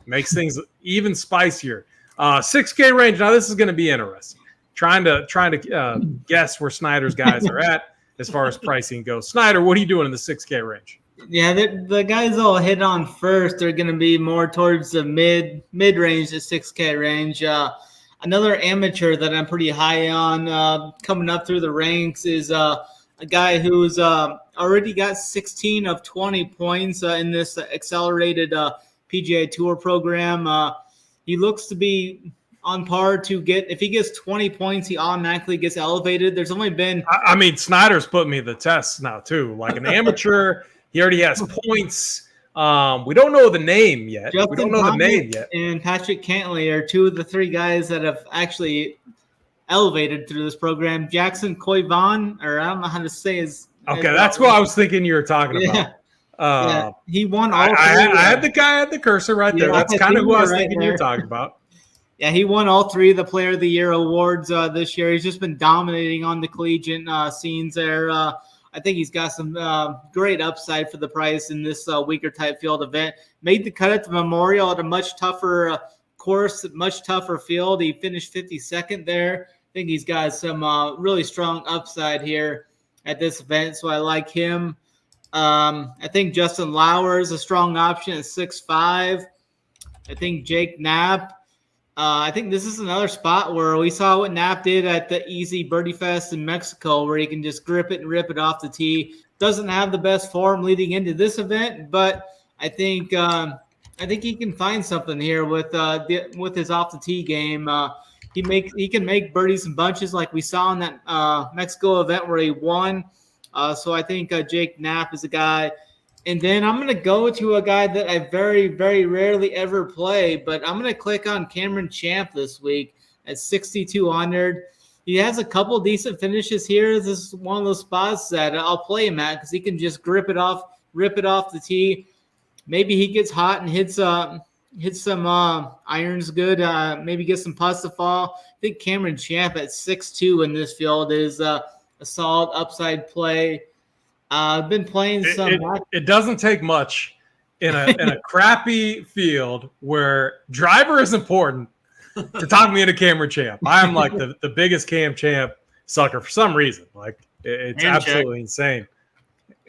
Makes things even spicier. 6K range. Now this is going to be interesting. Trying to guess where Snyder's guys are at as far as pricing goes. Snyder, what are you doing in the 6K range?
Yeah, the guys I'll hit on first are going to be more towards the mid range, the 6K range. Another amateur that I'm pretty high on coming up through the ranks is a guy who's already got 16 of 20 points in this accelerated PGA Tour program. He looks to be on par to get, if he gets 20 points, he automatically gets elevated. There's only been...
I mean, Snyder's put me the test now, too. Like an amateur, he already has points. We don't know the name yet.
And Patrick Cantley are two of the three guys that have actually elevated through this program. Jackson Koivan, or I don't know how to say his...
Okay, that's what I was thinking you were talking about.
Yeah, he won all three.
I had the guy at the cursor right there. That's kind of who I was thinking you were talking about.
Yeah, he won all three of the Player of the Year awards this year. He's just been dominating on the collegiate scenes there. I think he's got some great upside for the price in this weaker type field event. Made the cut at the Memorial at a much tougher course, much tougher field. He finished 52nd there. I think he's got some really strong upside here at this event, so I like him. I think Justin Lauer is a strong option at 6'5". I think Jake Knapp. I think this is another spot where we saw what Knapp did at the Easy Birdie Fest in Mexico, where he can just grip it and rip it off the tee. Doesn't have the best form leading into this event, but I think he can find something here with his off the tee game. He can make birdies and bunches like we saw in that Mexico event where he won. So I think Jake Knapp is a guy. And then I'm going to go to a guy that I very, very rarely ever play, but I'm going to click on Cameron Champ this week at 6,200. He has a couple decent finishes here. This is one of those spots that I'll play him at because he can just rip it off the tee. Maybe he gets hot and hits some irons good. Maybe get some putts to fall. I think Cameron Champ at 6'2" in this field is a solid upside play. I've been playing some.
It doesn't take much in a crappy field where driver is important to talk me into Cameron Champ. I'm like the biggest Cam Champ sucker for some reason. Like it's absolutely insane.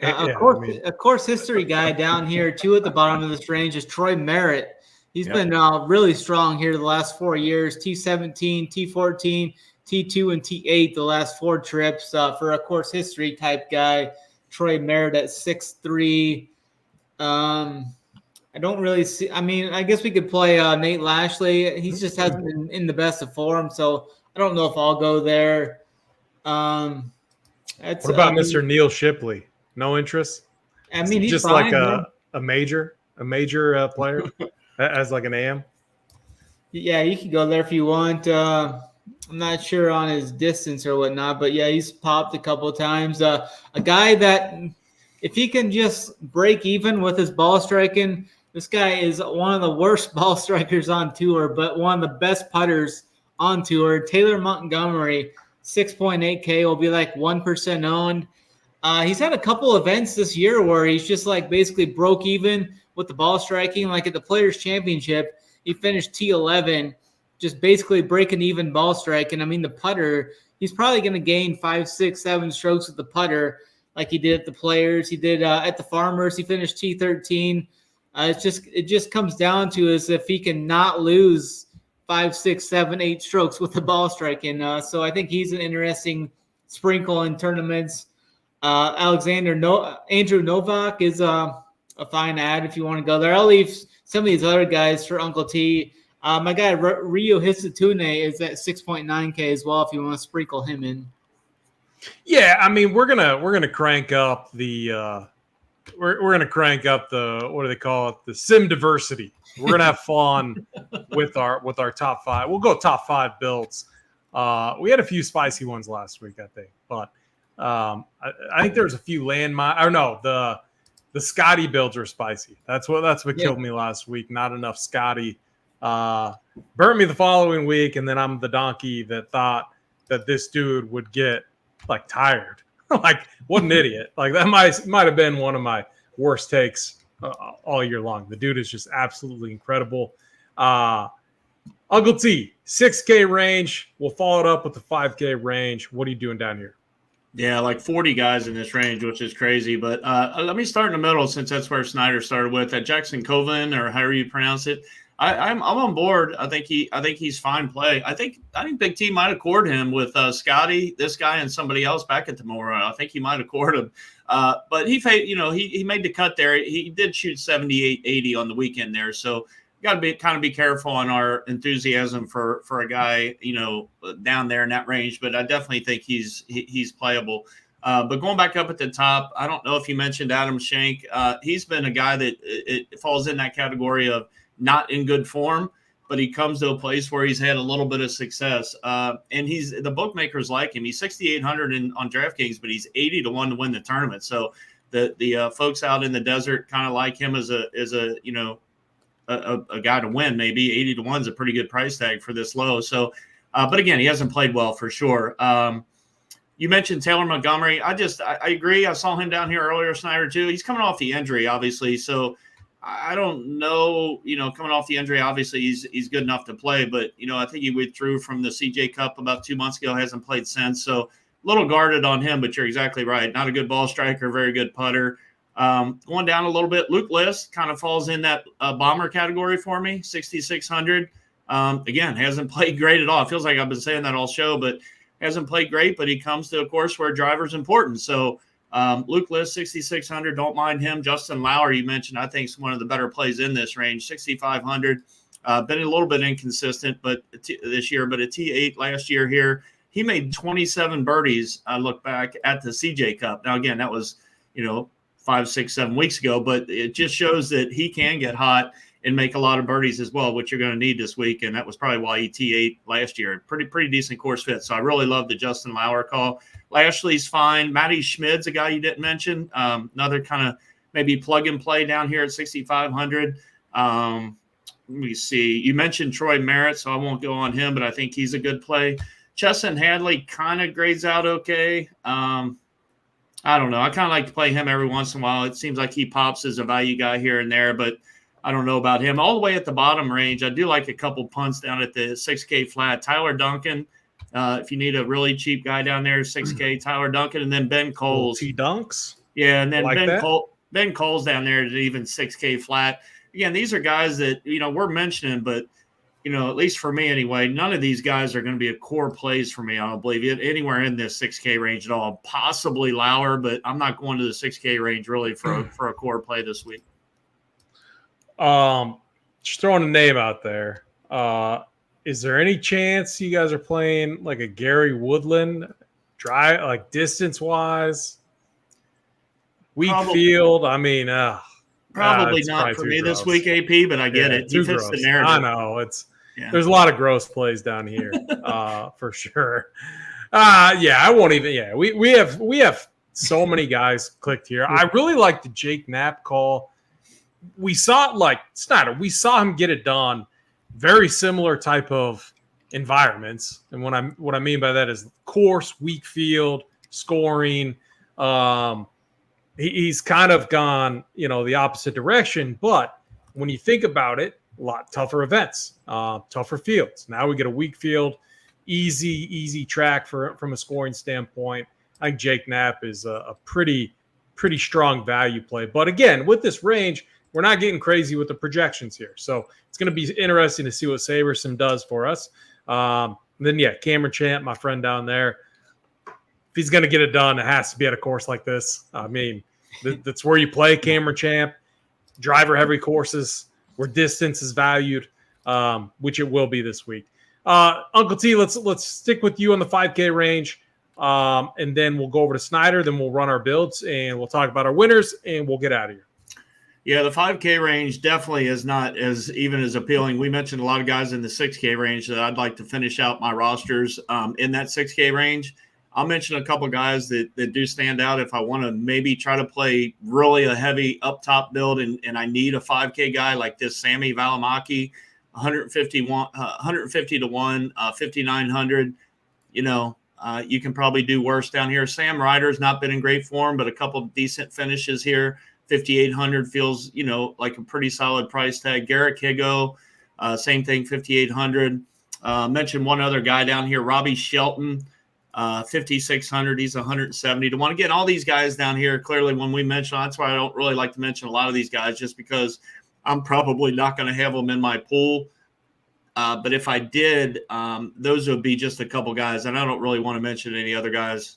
A course history guy down here too at the bottom of this range is Troy Merritt. He's been really strong here the last 4 years. T17, T14, T2, and T8 the last 4 trips for a course history type guy. Troy Merritt at 6'3". I don't really see. I mean, I guess we could play Nate Lashley. He just hasn't been in the best of form, so I don't know if I'll go there.
What about Mr. Neil Shipley? No interest?
I mean, he's
just
fine,
like a major player as like an AM.
Yeah, you can go there if you want. I'm not sure on his distance or whatnot, but yeah, he's popped a couple of times. A guy that, if he can just break even with his ball striking, this guy is one of the worst ball strikers on tour, but one of the best putters on tour. Taylor Montgomery, 6.8K, will be like 1% owned. He's had a couple events this year where he's just like basically broke even with the ball striking. Like at the Players Championship, he finished T11, just basically breaking even ball striking. I mean, the putter, he's probably going to gain 5, 6, 7 strokes with the putter like he did at the Players. He did at the Farmers. He finished T13. It just comes down to is if he can not lose 5, 6, 7, 8 strokes with the ball striking. So I think he's an interesting sprinkle in tournaments. Andrew Novak is a fine ad if you want to go there. I'll leave some of these other guys for Uncle T. My guy Ryo Hisatune is at 6.9K as well if you want to sprinkle him in.
Yeah, I mean we're gonna crank up the we're gonna crank up the, what do they call it, the sim diversity. We're gonna have fun with our top 5. We'll go top 5 builds. We had a few spicy ones last week, I think, but I think there's a few landmine. Or no, the Scotty builds are spicy. That's what killed me last week. Not enough Scotty. Burnt me the following week, and then I'm the donkey that thought that this dude would get like tired. Like, what an idiot! Like that might have been one of my worst takes all year long. The dude is just absolutely incredible. Uncle T, 6K range. We'll follow it up with the 5K range. What are you doing down here?
Yeah, like 40 guys in this range, which is crazy. But let me start in the middle since that's where Snyder started with. At Jackson Coven, or however you pronounce it, I'm on board. I think he's fine play. I think Big T might have cored him with Scotty, this guy, and somebody else back at Temora. I think he might have cored him. But he made the cut there. He did shoot 78, 80 on the weekend there. So got to be careful on our enthusiasm for a guy, down there in that range. But I definitely think he's playable. But going back up at the top, I don't know if you mentioned Adam Schenk. He's been a guy that it falls in that category of not in good form, but he comes to a place where he's had a little bit of success. And the bookmakers like him. He's 6,800 on DraftKings, but he's 80 to 1 to win the tournament. So the folks out in the desert kind of like him as a guy to win. Maybe 80 to 1 is a pretty good price tag for this low. So, but again, he hasn't played well for sure. You mentioned Taylor Montgomery. I agree. I saw him down here earlier, Snyder, too. He's coming off the injury, obviously. So I don't know, coming off the injury, obviously he's good enough to play. But, I think he withdrew from the CJ Cup about 2 months ago, hasn't played since. So a little guarded on him, but you're exactly right. Not a good ball striker, very good putter. Going down a little bit, Luke List kind of falls in that bomber category for me, 6,600. Again, hasn't played great at all. It feels like I've been saying that all show, but hasn't played great. But he comes to a course where driver's important. So Luke List, 6,600. Don't mind him. Justin Lauer, you mentioned, I think is one of the better plays in this range, 6,500. Been a little bit inconsistent, but this year, but a T8 last year here, he made 27 birdies. I look back at the CJ Cup. Now, again, that was 5, 6, 7 weeks ago, but it just shows that he can get hot and make a lot of birdies as well, which you're going to need this week. And that was probably why he T8 last year. Pretty decent course fit. So I really love the Justin Lauer call. Lashley's fine. Matty Schmid's a guy you didn't mention. Another kind of maybe plug and play down here at 6,500. Let me see. You mentioned Troy Merritt, so I won't go on him, but I think he's a good play. Chesson Hadley kind of grades out okay. I don't know. I kind of like to play him every once in a while. It seems like he pops as a value guy here and there, but I don't know about him. All the way at the bottom range, I do like a couple punts down at the 6K flat. Tyler Duncan, if you need a really cheap guy down there, 6K, Tyler Duncan, and then Ben Coles.
T-Dunks?
Yeah, and then Ben Coles down there at even 6K flat. Again, these are guys that, we're mentioning, but at least for me anyway, none of these guys are going to be a core plays for me. I don't believe it anywhere in this 6K range at all. Possibly Lauer, but I'm not going to the 6K range really for a core play this week.
Just throwing a name out there. Is there any chance you guys are playing like a Gary Woodland distance wise, weak field. I mean,
probably not for me this week, AP, but I get it. He fits the narrative.
I know there's a lot of gross plays down here, for sure. I won't even. Yeah, we have so many guys clicked here. I really like the Jake Knapp call. We saw Snyder. We saw him get it done. Very similar type of environments, and what I mean by that is course, weak field, scoring. He's kind of gone, the opposite direction. But when you think about it, a lot tougher events, tougher fields. Now we get a weak field, easy track from a scoring standpoint. I think Jake Knapp is a pretty strong value play. But again, with this range, we're not getting crazy with the projections here. So it's going to be interesting to see what SaberSim does for us. Cameron Champ, my friend down there, if he's going to get it done, it has to be at a course like this. I mean, that's where you play Cameron Champ, driver-heavy courses where distance is valued, which it will be this week. Uncle T, let's stick with you on the 5K range, and then we'll go over to Snyder. Then we'll run our builds, and we'll talk about our winners, and we'll get out of here.
Yeah, the 5K range definitely is not as appealing. We mentioned a lot of guys in the 6K range that I'd like to finish out my rosters in that 6K range. I'll mention a couple guys that do stand out if I want to maybe try to play really a heavy up top build and I need a 5K guy like this Sami Välimäki, 150 to 1, 5,900. You can probably do worse down here. Sam Ryder's not been in great form, but a couple of decent finishes here. 5,800 feels, like a pretty solid price tag. Garrett Higo, same thing, 5,800. Mentioned one other guy down here, Robbie Shelton, 5,600. He's 170 to 1. Again, all these guys down here, clearly when we mention, that's why I don't really like to mention a lot of these guys, just because I'm probably not going to have them in my pool. But if I did, those would be just a couple guys, and I don't really want to mention any other guys.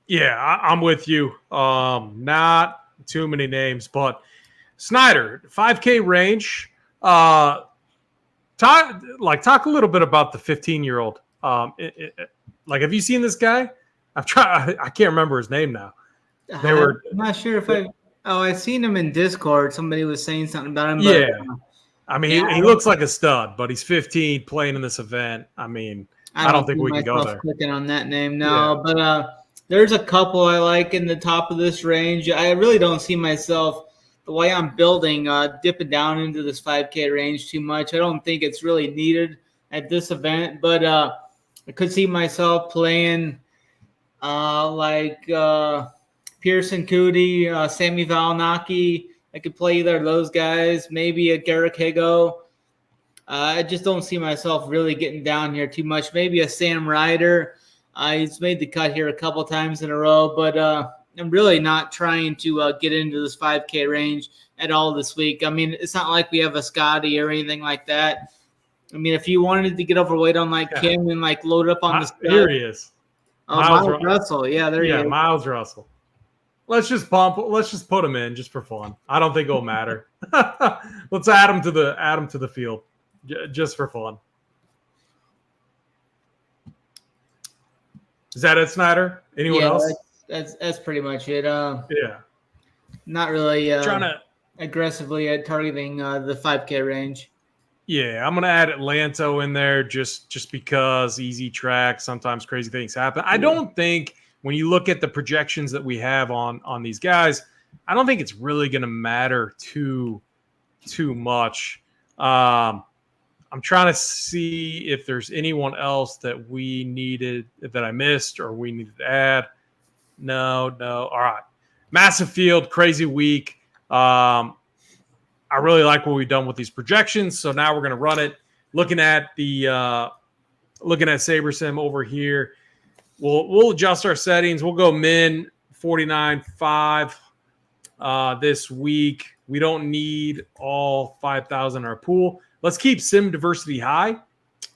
Yeah, I'm with you. Not too many names, but Snyder, 5K range. Talk a little bit about the 15-year-old. Have you seen this guy? I can't remember his name now.
I'm not sure if I've seen him in Discord. Somebody was saying something about him. But,
yeah. I mean, he looks like a stud, but he's 15 playing in this event. I mean, I don't think we can go there.
Clicking on that name now, but there's a couple I like in the top of this range. I really don't see myself, the way I'm building, dipping down into this 5K range too much. I don't think it's really needed at this event, but I could see myself playing Pearson Coody, Sami Välimäki. I could play either of those guys, maybe a Garrett Higo. I just don't see myself really getting down here too much. Maybe a Sam Ryder. He's made the cut here a couple times in a row, but I'm really not trying to get into this 5K range at all this week. I mean, it's not like we have a Scotty or anything like that. I mean, if you wanted to get overweight on Kim and load up on the stuff.
Here he is.
Miles Russell. Yeah, there he is.
Miles Russell. Let's just put him in just for fun. I don't think it'll matter. Let's add him to the field just for fun. Is that it, Snyder? Anyone else?
That's pretty much it.
Yeah.
Not really aggressively targeting the 5K range.
Yeah, I'm going to add Atlanto in there just because easy track, sometimes crazy things happen. I don't think when you look at the projections that we have on these guys, I don't think it's really going to matter too much. I'm trying to see if there's anyone else that we needed, that I missed or we needed to add. No. All right. Massive field, crazy week. I really like what we've done with these projections. So now we're going to run it. Looking at SaberSim over here. We'll adjust our settings. We'll go min 49.5 this week. We don't need all 5,000 in our pool. Let's keep sim diversity high.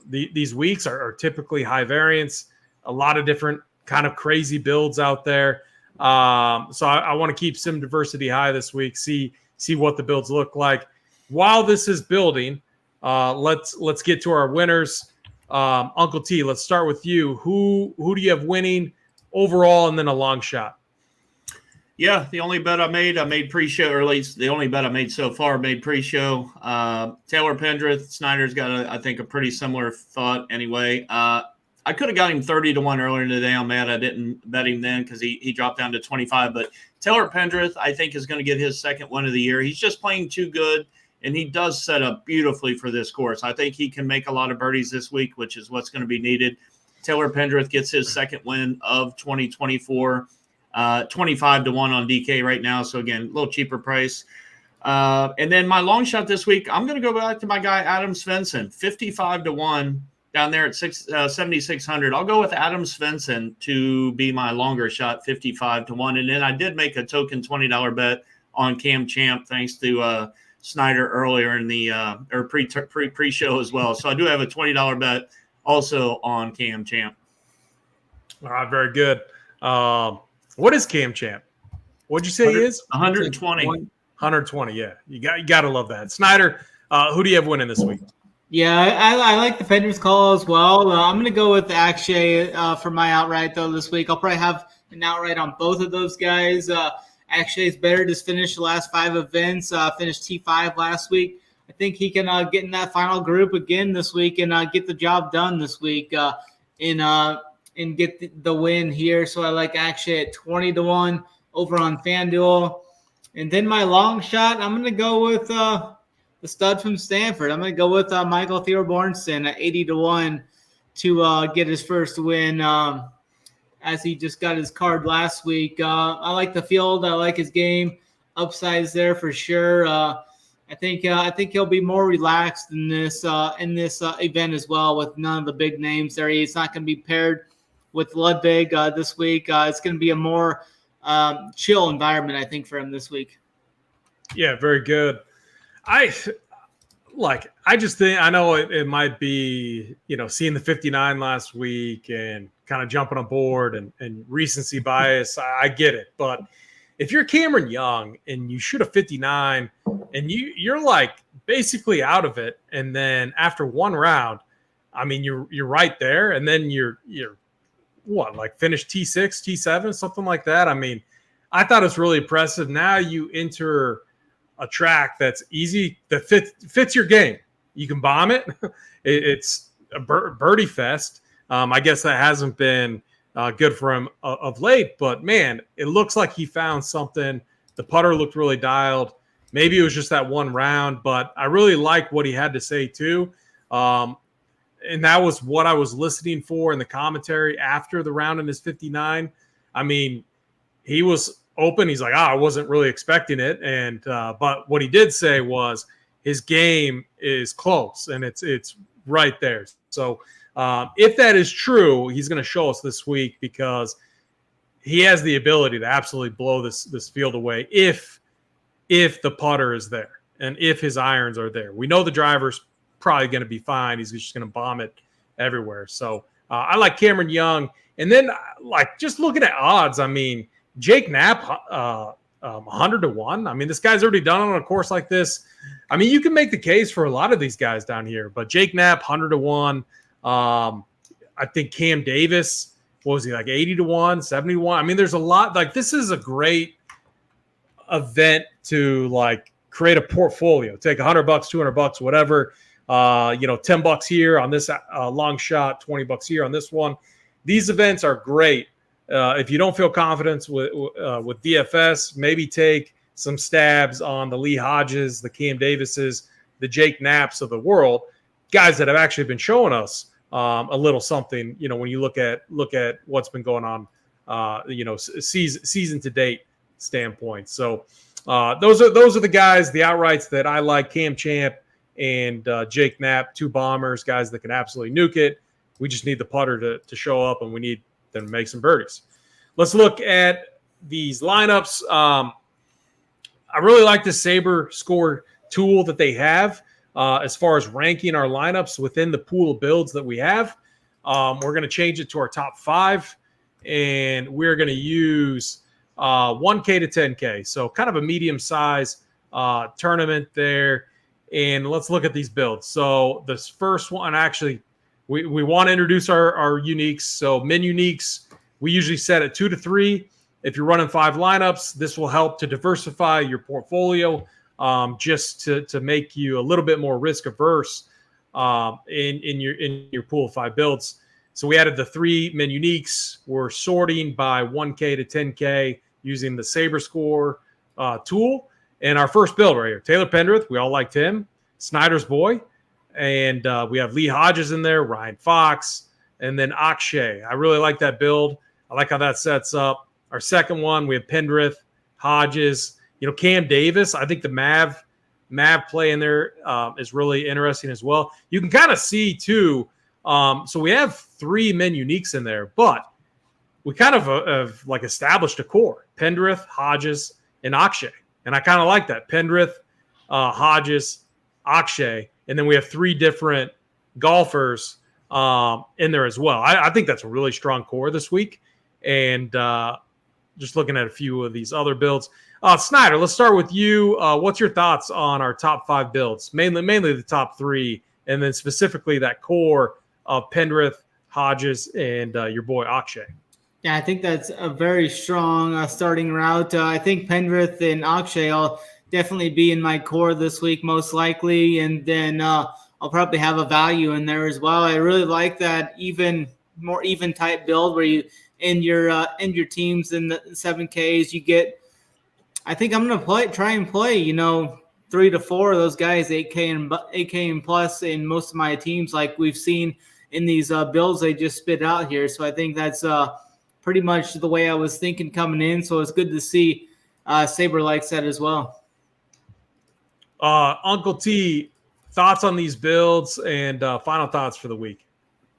These weeks are typically high variance. A lot of different kind of crazy builds out there. So I want to keep sim diversity high this week. See what the builds look like. While this is building, let's get to our winners. Uncle T, let's start with you. Who do you have winning overall, and then a long shot?
Yeah, the only bet I made pre-show, or at least the only bet I made so far, made pre-show. Taylor Pendrith. Snyder's got, I think, a pretty similar thought anyway. I could have got him 30-1 earlier today. I'm mad I didn't bet him then because he dropped down to 25. But Taylor Pendrith, I think, is going to get his second win of the year. He's just playing too good, and he does set up beautifully for this course. I think he can make a lot of birdies this week, which is what's going to be needed. Taylor Pendrith gets his second win of 2024. 25-1 on DK right now. So again, a little cheaper price. And then my long shot this week, I'm going to go back to my guy, Adam Svensson, 55-1 down there at 7,600. I'll go with Adam Svensson to be my longer shot, 55-1. And then I did make a token $20 bet on Cam Champ, thanks to Snyder earlier in the or pre-show as well. So I do have a $20 bet also on Cam Champ.
All right, very good. What is Cam Champ? What'd you say he is?
120.
120, yeah. You got to love that. Snyder, who do you have winning this week?
Yeah, I like the Pendrith call as well. I'm going to go with Akshay for my outright, though, this week. I'll probably have an outright on both of those guys. Akshay's better, just finished the last 5 events, finished T5 last week. I think he can get in that final group again this week and get the job done this week and get the win here. So I like Akshay at 20-1 over on FanDuel. And then my long shot, I'm going to go with the stud from Stanford. I'm going to go with Michael Theobornson at 80-1 to get his first win as he just got his card last week. I like the field. I like his game. Upside's there for sure. I think he'll be more relaxed in this event as well, with none of the big names there. He's not going to be paired with Ludwig this week. It's going to be a more chill environment, I think, for him this week.
Yeah, very good. I just think, I know it might be, seeing the 59 last week and kind of jumping on board and recency bias. I get it. But if you're Cameron Young and you shoot a 59 and you're like basically out of it, and then after one round, I mean, you're right there, and then you're what, like finish T6, T7, something like that. I mean, I thought it's really impressive. Now you enter a track that's easy, that fits your game. You can bomb it. It's a birdie fest. I guess that hasn't been good for him of late, but man, it looks like he found something. The putter looked really dialed. Maybe it was just that one round, but I really like what he had to say too. And that was what I was listening for in the commentary after the round in his 59. I mean, he was open. He's like, I wasn't really expecting it. And but what he did say was his game is close and it's right there. So if that is true, he's going to show us this week, because he has the ability to absolutely blow this field away if the putter is there and if his irons are there. We know the driver's probably going to be fine. He's just going to bomb it everywhere. So I like Cameron Young. And then just looking at odds, I mean, Jake Knapp 100-1. I mean, this guy's already done it on a course like this. I mean, you can make the case for a lot of these guys down here, but Jake Knapp 100-1. I think Cam Davis, what was he, like 80-1, 71? I mean, there's a lot. This is a great event to create a portfolio. Take $100, $200, whatever. $10 here on this long shot, $20 here on this one. These events are great. If you don't feel confident with DFS, maybe take some stabs on the Lee Hodges, the Cam Davises, the Jake Knapps of the world, guys that have actually been showing us a little something. When you look at what's been going on, season to date standpoint. So those are the guys, the outrights that I like. Cam Champ and Jake Knapp, 2 bombers, guys that can absolutely nuke it. We just need the putter to show up, and we need them to make some birdies. Let's look at these lineups. I really like the Saber Score tool that they have as far as ranking our lineups within the pool of builds that we have. We're going to change it to our top 5, and we're going to use 1K to 10K. So kind of a medium size tournament there. And let's look at these builds. So this first one, actually, we want to introduce our uniques. So min uniques, we usually set at 2 to 3. If you're running 5 lineups, this will help to diversify your portfolio, just to make you a little bit more risk averse in your pool of 5 builds. So we added the 3 min uniques. We're sorting by 1K to 10K using the SaberScore tool. And our first build right here, Taylor Pendrith, we all liked him. Snyder's boy. And we have Lee Hodges in there, Ryan Fox, and then Akshay. I really like that build. I like how that sets up. Our second one, we have Pendrith, Hodges, Cam Davis. I think the Mav play in there is really interesting as well. You can kind of see too. So we have 3 min uniques in there, but we kind of have like established a core: Pendrith, Hodges, and Akshay. And I kind of like that: Pendrith, Hodges, Akshay, and then we have 3 different golfers in there as well. I think that's a really strong core this week. And just looking at a few of these other builds. Snyder, let's start with you. What's your thoughts on our top 5 builds? Mainly the top 3, and then specifically that core of Pendrith, Hodges, and your boy Akshay.
Yeah, I think that's a very strong starting route. I think Pendrith and Akshay will definitely be in my core this week, most likely. And then I'll probably have a value in there as well. I really like that more even type build where you in your teams in the 7Ks, you get. I think I'm gonna try and play 3 to 4 of those guys, 8K and plus in most of my teams, like we've seen in these builds they just spit out here. So I think that's pretty much the way I was thinking coming in. So it's good to see Saber likes that as well.
Uncle T, thoughts on these builds and final thoughts for the week?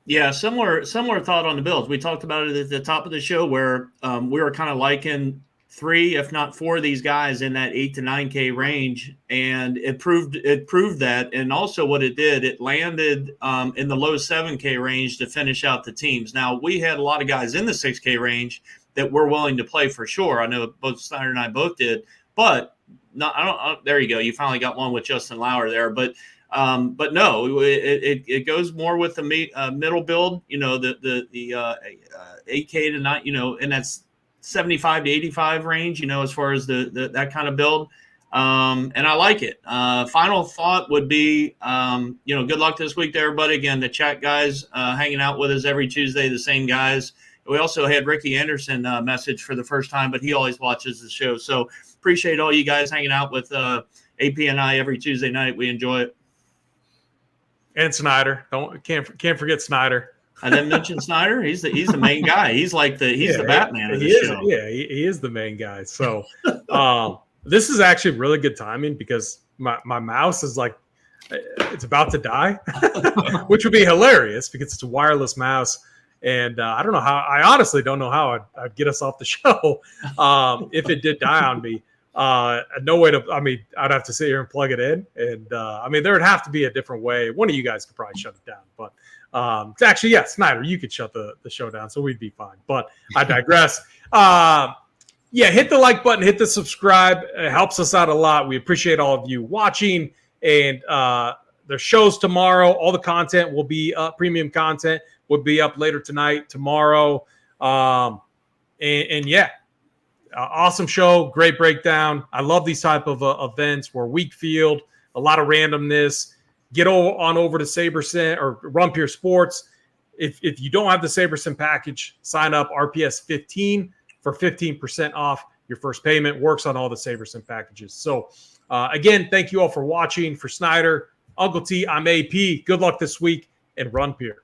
Yeah, similar thought on the builds. We talked about it at the top of the show where we were kind of liking 3, if not 4 of these guys in that 8 to 9K range, and it proved that. And also what it did, it landed in the low 7K range to finish out the teams. Now, we had a lot of guys in the 6K range that we're willing to play for sure. I know both Snyder and I both did, but no, I don't. There you go. You finally got one with Justin Lauer there, but no, it goes more with the middle build. The 8K to 9. And that's 75 to 85 range. As far as the that kind of build, and I like it. Final thought would be, good luck this week to everybody. Again, the chat guys hanging out with us every Tuesday, the same guys. We also had Ricky Anderson message for the first time, but he always watches the show. So appreciate all you guys hanging out with AP and I every Tuesday night. We enjoy it.
And Snyder, can't forget Snyder.
I didn't mention Snyder. He's the main guy. He's like the Batman of the show.
Yeah, he is the main guy. So this is actually really good timing because my mouse is like it's about to die, which would be hilarious because it's a wireless mouse. And I honestly don't know how I'd get us off the show if it did die on me. No way I'd have to sit here and plug it in. And there would have to be a different way. One of you guys could probably shut it down. But actually, yeah, Snyder, you could shut the show down. So we'd be fine. But I digress. Hit the like button, hit the subscribe. It helps us out a lot. We appreciate all of you watching. And the shows tomorrow, all the content will be up. Premium content will be up later tonight, tomorrow. Awesome show, great breakdown. I love these type of events where weak field, a lot of randomness. Get on over to SaberSim or Rumpier Sports. If you don't have the SaberSim package, sign up RPS 15 for 15% off your first payment. Works on all the SaberSim packages. So again, thank you all for watching. For Snyder, Uncle T, I'm AP. Good luck this week and Rumpier.